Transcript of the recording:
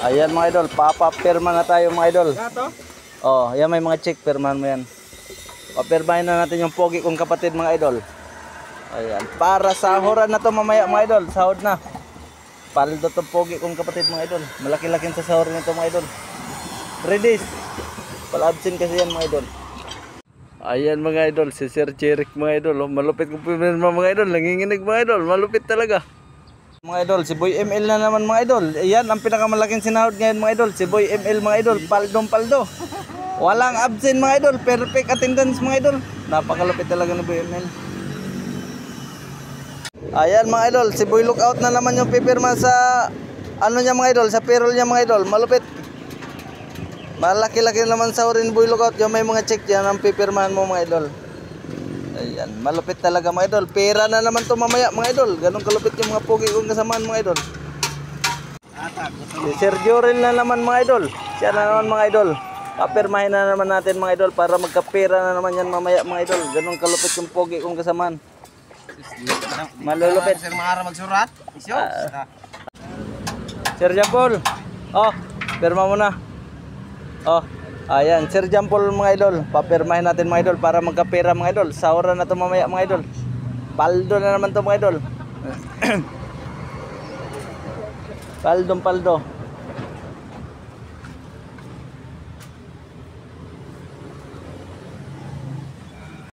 Ayan mga idol, papapirma na tayo mga idol. Gato? Oh, yan may mga check, pirmahan mo yan. Papirmahin na natin yung pogi kong kapatid mga idol. Ayan, para sahuran na to mamaya mga idol, sahod na. Paldo to pogi kong kapatid mga idol. Malaki-laking sa sahur nito mga idol. 3 days. Palabsin kasi yan mga idol. Ayan mga idol, si Sir Jeric mga idol. Oh, malupit kong pirma mga idol, nanginginig mga idol, malupit talaga. Mga idol, si Boy ML na naman mga idol. Ayan, ang pinakamalaking sinahod ngayon mga idol. Si Boy ML mga idol, paldong paldo. Walang absent mga idol, perfect attendance mga idol. Napakalupit talaga ni Boy ML. Ayan mga idol, si Boy Lookout na naman yung pipirma sa ano niya mga idol, sa payroll niya mga idol. Malupit. Malaki-laki naman sa orin Boy Lookout. Yung may mga check dyan ang pipirmahan mo mga idol. Ayan, malupit talaga mga idol. Pera na naman to mamaya mga idol. Ganun kalupit yung mga pogi kong kasamaan mga idol. Si Sir Jorel na naman mga idol. Siya na naman mga idol. Papirmahin na naman natin mga idol para magkapera na naman yan mamaya mga idol. Ganun kalupit yung pogi kong kasamaan. Malulupit. Sir Mahara magsurat. Sir Jampol. Oh, pirma mo na. Oh, ayan, Sir Jampol mga idol. Papirmahin natin mga idol para magkapera mga idol. Sahuran na to mamaya mga idol. Paldo na naman to mga idol. Paldong paldo.